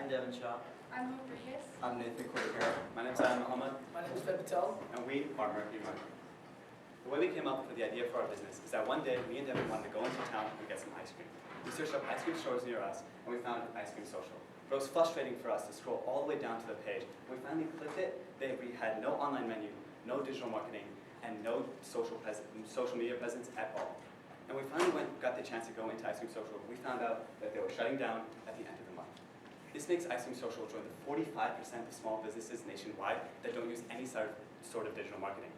I'm Devin Shaw. I'm Rodriguez. I'm Nathan Quaker. My name is Adam Muhammad. My name is Fed Patel. And we are Mercury Marketing. The way we came up with the idea for our business is that one day me and Devin wanted to go into town and get some ice cream. We searched up ice cream stores near us and we found Ice Cream Social. But it was frustrating for us to scroll all the way down to the page. When we finally clicked it, we had no online menu, no digital marketing, and no social media presence at all. And we finally got the chance to go into Ice Cream Social. We found out that they were shutting down at the end of the month. This makes Ice Cream Social join the 45% of small businesses nationwide that don't use any sort of digital marketing.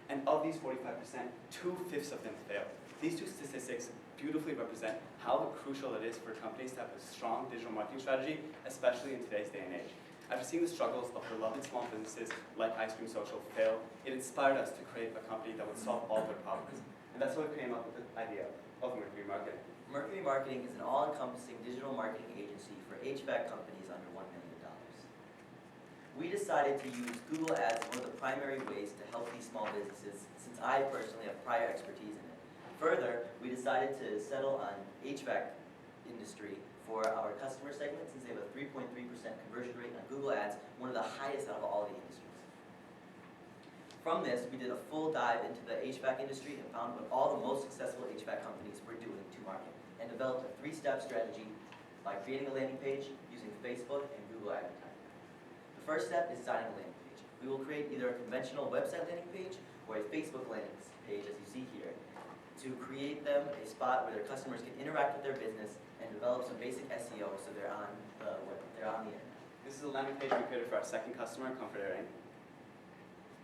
And of these 45%, 2/5 of them fail. These two statistics beautifully represent how crucial it is for companies to have a strong digital marketing strategy, especially in today's day and age. After seeing the struggles of beloved small businesses like Ice Cream Social fail, it inspired us to create a company that would solve all their problems. And that's why we came up with the idea of Mercury Marketing. Mercury Marketing is an all-encompassing digital marketing agency for HVAC companies under $1 million. We decided to use Google Ads as one of the primary ways to help these small businesses, since I personally have prior expertise in it. Further, we decided to settle on HVAC industry for our customer segment, since they have a 3.3% conversion rate on Google Ads, one of the highest out of all the industries. From this, we did a full dive into the HVAC industry and found what all the most successful HVAC companies were doing to market, and developed a 3-step strategy by creating a landing page using Facebook and Google advertising. The first step is designing a landing page. We will create either a conventional website landing page or a Facebook landing page, as you see here, to create them a spot where their customers can interact with their business and develop some basic SEO so they're on the internet. This is a landing page we created for our second customer, Comfort Air Inc.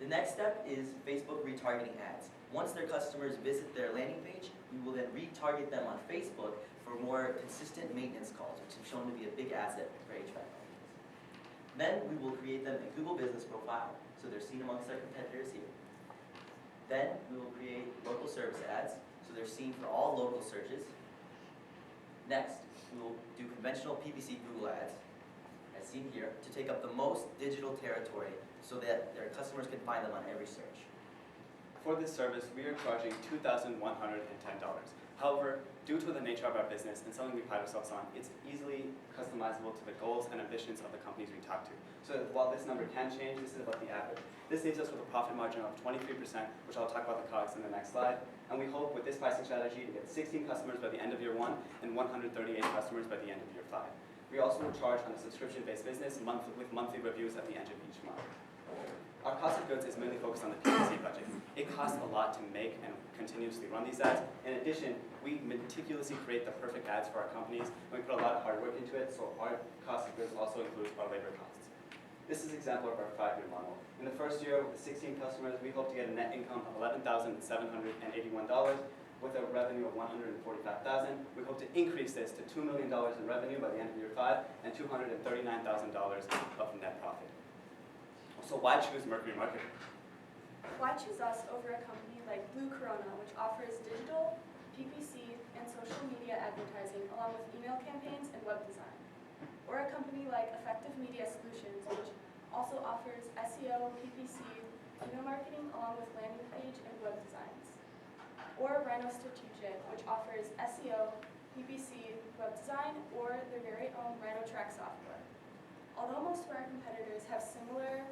The next step is Facebook retargeting ads. Once their customers visit their landing page, we will then retarget them on Facebook for more consistent maintenance calls, which have shown to be a big asset for HVAC companies. Then we will create them a Google business profile, so they're seen amongst their competitors here. Then we will create local service ads, so they're seen for all local searches. Next, we will do conventional PPC Google ads, as seen here, to take up the most digital territory so that their customers can find them on every search. For this service, we are charging $2,110. However, due to the nature of our business and something we pride ourselves on, it's easily customizable to the goals and ambitions of the companies we talk to. So while this number can change, this is about the average. This leaves us with a profit margin of 23%, which I'll talk about the COGS in the next slide. And we hope with this pricing strategy to get 16 customers by the end of year 1 and 138 customers by the end of year 5. We also will charge on a subscription-based business with monthly reviews at the end of each month. Our cost of goods is mainly focused on the PPC budget. It costs a lot to make and continuously run these ads. In addition, we meticulously create the perfect ads for our companies, and we put a lot of hard work into it, so our cost of goods also includes our labor costs. This is an example of our 5-year model. In the first year, with 16 customers, we hope to get a net income of $11,781, with a revenue of $145,000. We hope to increase this to $2 million in revenue by the end of year 5 and $239,000 of net profit. So why choose Mercury Marketing? Why choose us over a company like Blue Corona, which offers digital, PPC, and social media advertising along with email campaigns and web design? Or a company like Effective Media Solutions, which also offers SEO, PPC, email marketing along with landing page and web designs? Or Rhino Strategic, which offers SEO, PPC, web design, or their very own Rhino Track software. Although most of our competitors have similar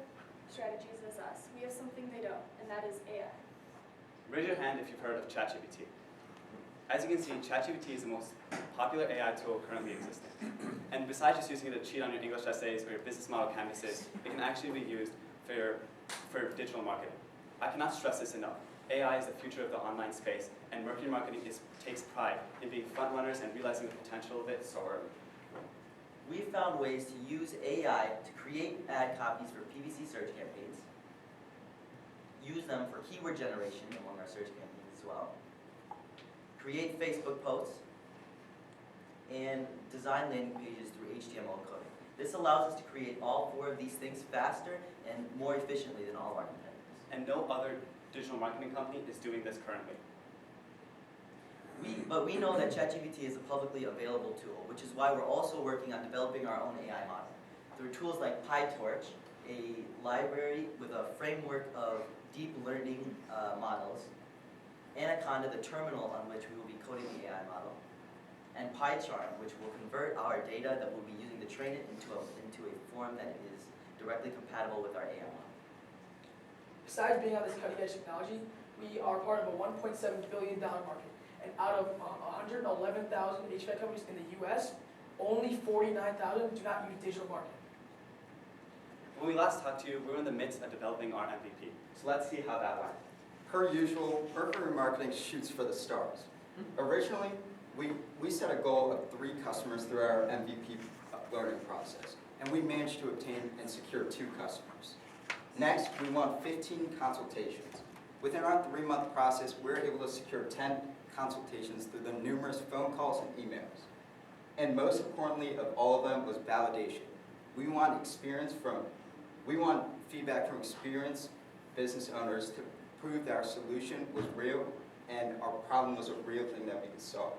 strategies as us, we have something they don't, and that is AI. Raise your hand if you've heard of ChatGPT. As you can see, ChatGPT is the most popular AI tool currently existing. And besides just using it to cheat on your English essays or your business model canvases, it can actually be used for digital marketing. I cannot stress this enough. AI is the future of the online space, and Mercury Marketing takes pride in being front runners and realizing the potential of it so early. We found ways to use AI to create ad copies for PPC search campaigns, use them for keyword generation among our search campaigns as well, create Facebook posts, and design landing pages through HTML coding. This allows us to create all 4 of these things faster and more efficiently than all of our competitors. And no other digital marketing company is doing this currently. But we know that ChatGPT is a publicly available tool, which is why we're also working on developing our own AI model. Through tools like PyTorch, a library with a framework of deep learning models, Anaconda, the terminal on which we will be coding the AI model, and PyCharm, which will convert our data that we'll be using to train it into a form that is directly compatible with our AI model. Besides being on this cutting edge technology, we are part of a $1.7 billion market. And out of 111,000 HVAC companies in the US, only 49,000 do not use digital marketing. When we last talked to you, we were in the midst of developing our MVP. So let's see how that went. Per usual, Mercury Marketing shoots for the stars. Originally, we set a goal of 3 customers through our MVP learning process, and we managed to obtain and secure 2 customers. Next, we want 15 consultations. Within our 3-month process, we were able to secure 10 consultations through the numerous phone calls and emails. And most importantly of all of them was validation. We want feedback from experienced business owners to prove that our solution was real and our problem was a real thing that we could solve.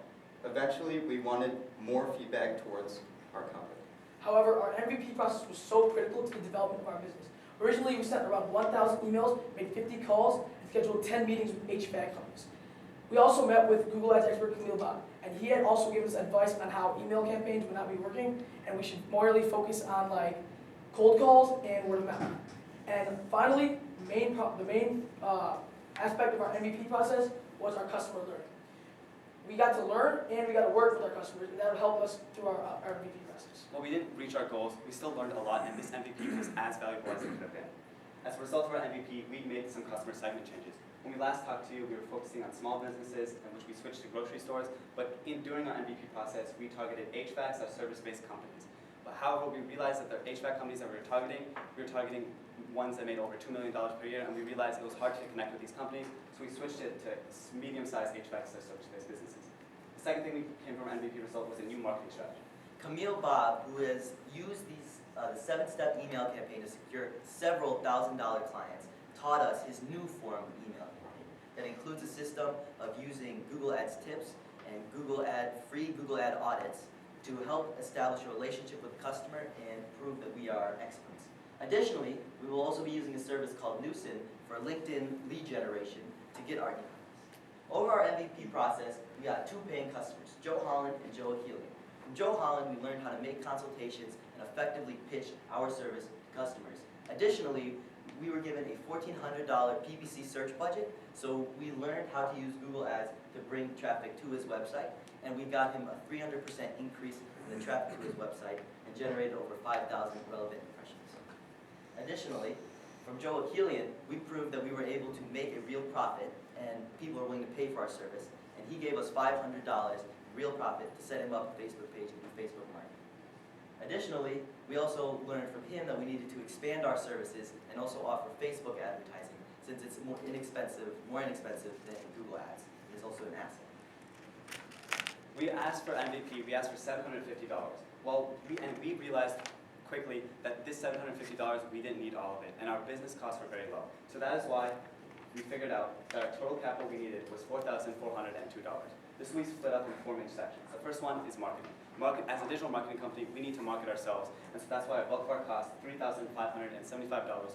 Eventually, we wanted more feedback towards our company. However, our MVP process was so critical to the development of our business. Originally, we sent around 1,000 emails, made 50 calls, and scheduled 10 meetings with HVAC companies. We also met with Google Ads expert Camille Bob, and he had also given us advice on how email campaigns would not be working, and we should morely focus on cold calls and word of mouth. And finally, the main aspect of our MVP process was our customer learning. We got to learn and we got to work with our customers, and that would help us through our MVP process. While we didn't reach our goals, we still learned a lot, and this MVP was as valuable as it could have been. As a result of our MVP, we made some customer segment changes. When we last talked to you, we were focusing on small businesses, in which we switched to grocery stores, but during our MVP process, we targeted HVACs as service-based companies. But however, we realized that the HVAC companies that we were targeting ones that made over $2 million per year, and we realized it was hard to connect with these companies, so we switched it to medium-sized HVACs as service-based businesses. The second thing we came from our MVP result was a new marketing strategy. Camille Bob, who has used the 7-step email campaign to secure several $1,000 clients, taught us his new form of email campaign that includes a system of using Google Ads tips and free Google Ad audits to help establish a relationship with the customer and prove that we are experts. Additionally, we will also be using a service called Newson for LinkedIn lead generation to get our emails. Over our MVP process, we got 2 paying customers, Joe Holland and Joe Achillian. From Joe Holland, we learned how to make consultations and effectively pitch our service to customers. Additionally, we were given a $1,400 PPC search budget, so we learned how to use Google Ads to bring traffic to his website, and we got him a 300% increase in the traffic to his website and generated over 5,000 relevant impressions. Additionally, from Joe Achillian, we proved that we were able to make a real profit and people are willing to pay for our service, and he gave us $500 in real profit to set him up a Facebook page and do Facebook marketing. Additionally, we also learned from him that we needed to expand our services and also offer Facebook advertising, since it's more inexpensive than Google Ads. It is also an asset. We asked for MVP, we asked for $750. We realized quickly that this $750, we didn't need all of it, and our business costs were very low. So that is why we figured out that our total capital we needed was $4,402. This will be split up in 4 main sections. The first one is marketing. As a digital marketing company, we need to market ourselves, and so that's why a bulk of our cost, $3,575,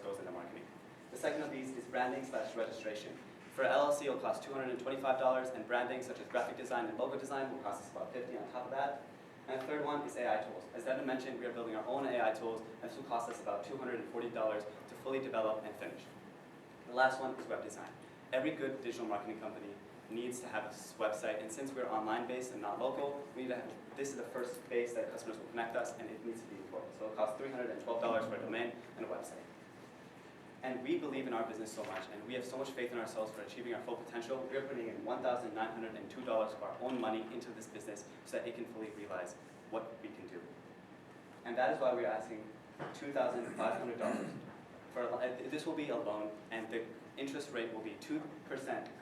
goes into marketing. The second of these is branding/registration. For LLC, it'll cost $225, and branding, such as graphic design and logo design, will cost us about $50 on top of that. And the third one is AI tools. As Devin mentioned, we are building our own AI tools, and this will cost us about $240 to fully develop and finish. The last one is web design. Every good digital marketing company needs to have a website, and since we're online-based and not local, this is the first base that customers will connect us, and it needs to be local. So it'll cost $312 for a domain and a website. And we believe in our business so much, and we have so much faith in ourselves for achieving our full potential. We are putting in $1,902 of our own money into this business so that it can fully realize what we can do. And that is why we're asking $2,500. This will be a loan, and the interest rate will be 2%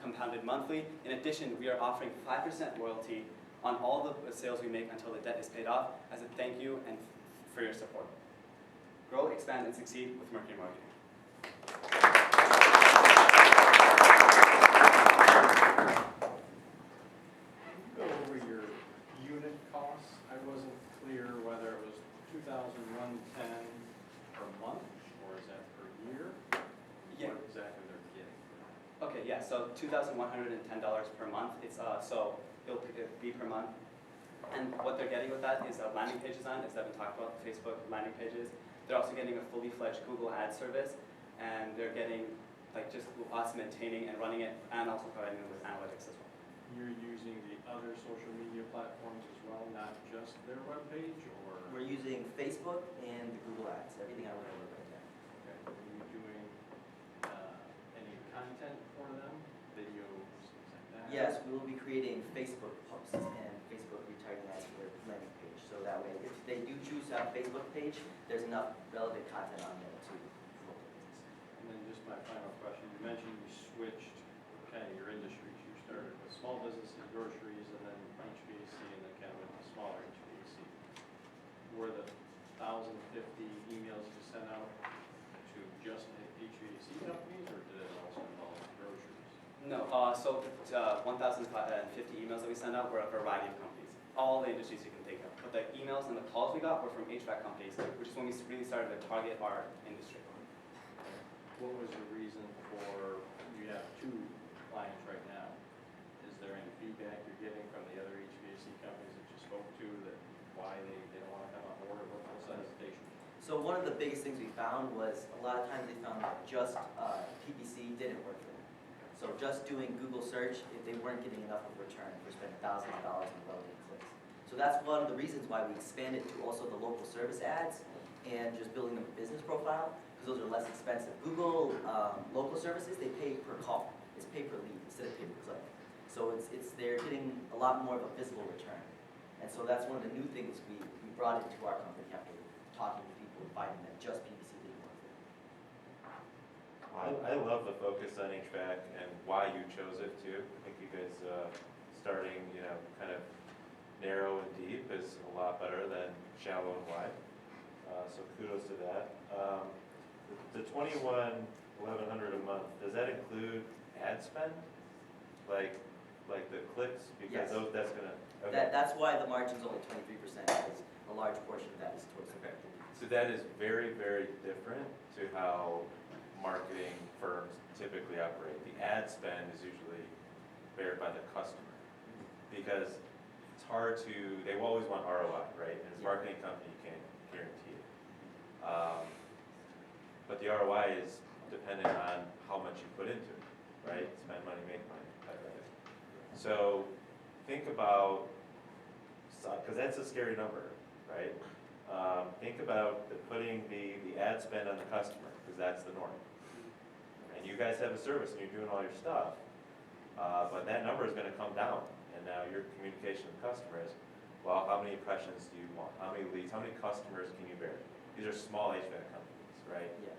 compounded monthly. In addition, we are offering 5% royalty on all the sales we make until the debt is paid off as a thank you and for your support. Grow, expand, and succeed with Mercury Marketing. Go over your unit costs. I wasn't clear whether it was $2,110 per month or is that per year? Yeah. What exactly they're getting for that? Okay, yeah, so $2,110 per month. It's so it'll be per month. And what they're getting with that is landing page design, as Devin talked about, Facebook landing pages. They're also getting a fully fledged Google Ads service, and they're getting like just us maintaining and running it, and also providing them with analytics as well. You're using the other social media platforms as well, not just their webpage, or? We're using Facebook and the Google Ads, everything I went over right there. Okay. Are you doing any content for them, videos, things like that? Yes, we will be creating Facebook posts and Facebook retargeting ads for their landing page. So that way, if they do choose to have a Facebook page, there's enough relevant content on there to promote the business. And then just my final question, you mentioned you switched kind of your industries. You started with small businesses, groceries, and then HVAC, and then kind of went to smaller HVAC. Were the 1,050 emails you sent out to just HVAC companies, or did it also involve groceries? No, so 1,050 emails that we send out were a variety of companies, all the industries you can think of. But the emails and the calls we got were from HVAC companies, which is when we really started to target our industry. What was the reason for, you have 2 clients right now. Is there any feedback you're getting from the other HVAC companies that you spoke to that why they don't want to come on board, or what's the hesitation? So one of the biggest things we found was a lot of times they found that just PPC didn't work for them. So just doing Google search, if they weren't getting enough of a return for spending thousands of dollars on relevant clicks. So that's one of the reasons why we expanded to also the local service ads and just building them a business profile, because those are less expensive. Google local services, they pay per call. It's pay per lead instead of pay per click. So they're getting a lot more of a visible return. And so that's one of the new things we brought into our company after talking to people and finding that just PPC didn't work for them. I love the focus on HVAC and why you chose it too. I think you guys starting, kind of narrow and deep is a lot better than shallow and wide. So kudos to that. The $21,100 a month, does that include ad spend? Like the clicks? Because Yes. that's gonna, okay. That's why the margin's only 23%, because a large portion of that is towards the Okay. PPC. So that is very, very different to how marketing firms typically operate. The ad spend is usually bared by the customer, because it's hard to, they always want ROI, right? And as a marketing company, you can't guarantee it. But the ROI is dependent on how much you put into it, right? Spend money, make money, type of thing. So think about, because that's a scary number, right? Think about putting the ad spend on the customer, because that's the norm. And you guys have a service and you're doing all your stuff, but that number is gonna come down. And now your communication with the customer is, well, how many impressions do you want? How many leads, how many customers can you bear? These are small HVAC companies, right? Yeah.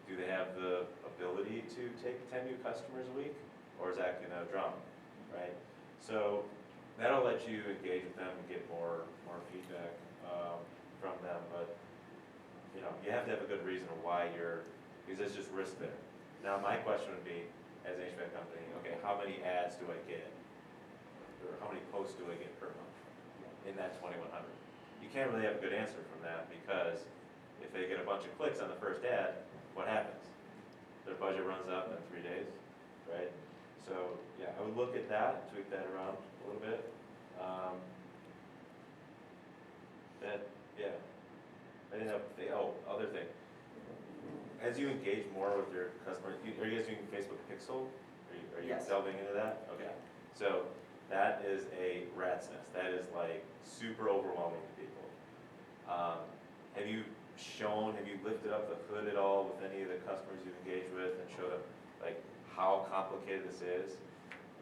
Do they have the ability to take 10 new customers a week? Or is that gonna drum, right? So that'll let you engage with them and get more feedback from them, but you have to have a good reason of why because there's just risk there. Now my question would be, as an HVAC company, okay, how many ads do I get? Or how many posts do I get per month in that 2,100? You can't really have a good answer from that, because if they get a bunch of clicks on the first ad, what happens? Their budget runs up in 3 days, right? So yeah, I would look at that, tweak that around a little bit. I didn't have, other thing. As you engage more with your customers, are you guys doing Facebook Pixel? Are you Yes. delving into that? Okay. So that is a rat's nest. That is like super overwhelming to people. Have you lifted up the hood at all with any of the customers you've engaged with and showed them like how complicated this is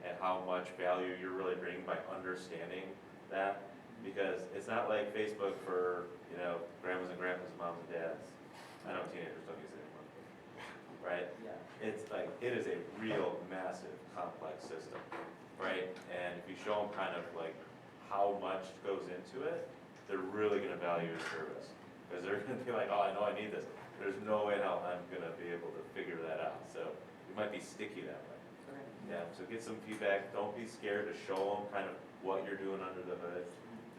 and how much value you're really bringing by understanding that? Because it's not like Facebook for, grandmas and grandpas, moms and dads. I know teenagers don't use it anymore, right? Yeah. It's like, it is a real massive, complex system, right? And if you show them kind of like how much goes into it, they're really gonna value your service. Because they're gonna be like, oh, I know I need this. There's no way in hell I'm gonna be able to figure that out. So it might be sticky that way. Okay. Yeah, so get some feedback. Don't be scared to show them kind of what you're doing under the hood.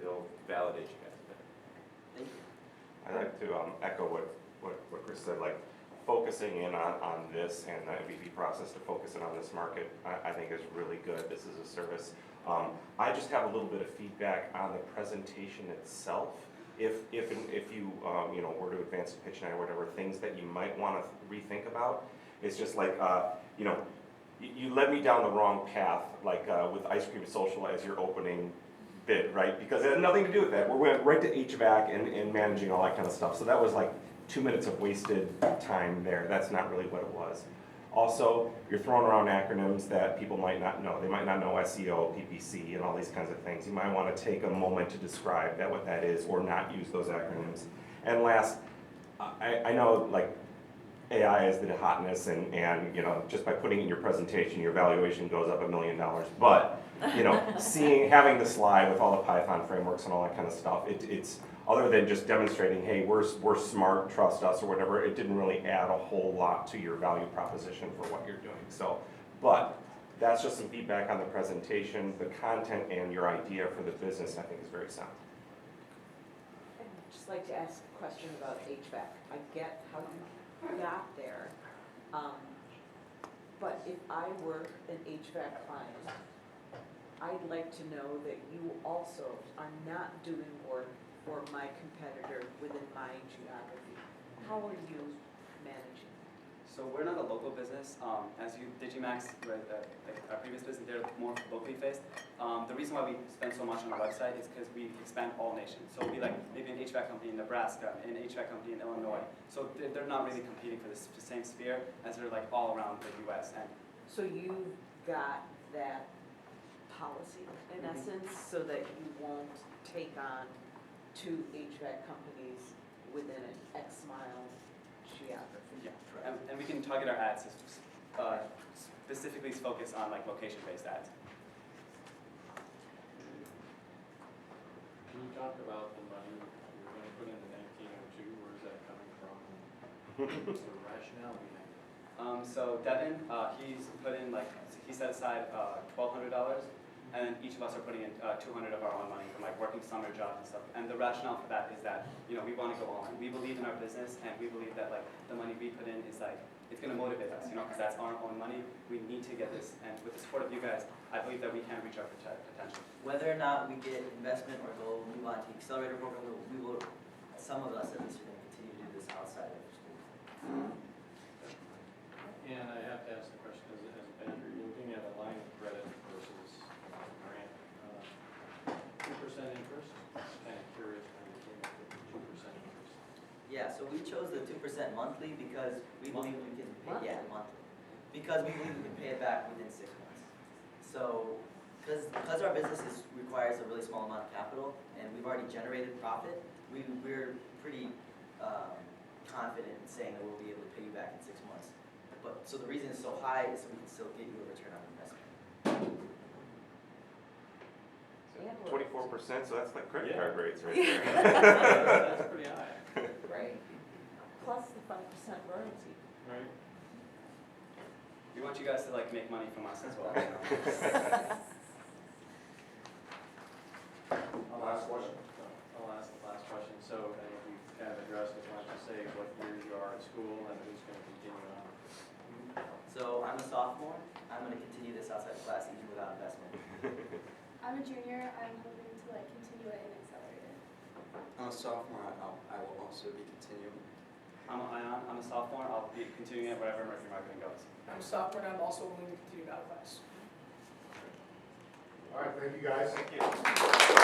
It'll validate you guys a bit. Thank you. I'd like to echo what Chris said, like focusing in on this and the MVP process to focus in on this market, I think is really good. This is a service I just have a little bit of feedback on the presentation itself. If you, you know, were to advance a pitch night or whatever, things that you might want to rethink about, it's just like, you know, you led me down the wrong path, like with Ice Cream Social as your opening bid, right? Because it had nothing to do with that. We went right to HVAC and managing all that kind of stuff. So that was like 2 minutes of wasted time there. That's not really what it was. Also, you're throwing around acronyms that people might not know. They might not know SEO, PPC, and all these kinds of things. You might want to take a moment to describe that what that is, or not use those acronyms. And last, I know like AI is the hotness, and you know, just by putting it in your presentation, your valuation goes up $1 million. But you know, having the slide with all the Python frameworks and all that kind of stuff, it's other than just demonstrating, hey, we're smart, trust us, or whatever, it didn't really add a whole lot to your value proposition for what you're doing. So, but that's just some feedback on the presentation. The content and your idea for the business, I think, is very sound. I'd just like to ask a question about HVAC. I get how you got there, but if I were an HVAC client, I'd like to know that you also are not doing work for my competitor within my geography. How are you managing? So we're not a local business. As you, Digimax, right, like our previous business, they're more locally faced. The reason why we spend so much on our website is because we expand all nations. So it'll be like maybe an HVAC company in Nebraska, an HVAC company in Illinois. So they're not really competing for the same sphere as they're like all around the US. And So you've got that policy, in essence, so that you won't take on 2 HVAC companies within an X mile geography. yeah, and we can target our ads specifically focus on like location-based ads. Can you talk about the money you're going to put into 1902? Where is that coming from? What's the rationale behind it? So Devin, he's put in like, he set aside $1,200, and then each of us are putting in 200 of our own money from like working summer jobs and stuff. And the rationale for that is that, you know, we want to go all in. We believe in our business, and we believe that like the money we put in is like, it's going to motivate us, you know, because that's our own money. We need to get this, and with the support of you guys, I believe that we can reach our potential. Whether or not we get investment or go move on to the accelerator program, we will, some of us at least are going to continue to do this outside of school. And I have to ask the question, as a banker, you're looking at a line of credit versus a grant. 2% interest? Kind of curious how you came up with the 2% interest. Yeah, so we chose the 2% monthly because we believe we can pay, yeah, monthly. Because we believe we can pay it back within 6 months. So, because our business requires a really small amount of capital, and we've already generated profit, we're pretty confident in saying that we'll be able to pay you back in 6 months. But, so the reason it's so high is so we can still get you a return on investment. 24%, so that's like credit Yeah. card rates right Yeah. there. That's pretty high, Right. Plus the 5% royalty. right? We want you guys to like make money from us as well. Last question. I'll ask the last question. So I think we've kind of addressed it. Why don't you say what year you are at school and who's going to continue on? So I'm a sophomore. I'm going to continue this outside of class even without investment. I'm a junior. I'm hoping to like continue it in accelerator. I'm a sophomore, I will also be continuing. I'm a sophomore. I'll be continuing it wherever Mercury Marketing goes. I'm a sophomore and I'm also willing to continue out of class. All right, thank you guys. Thank you.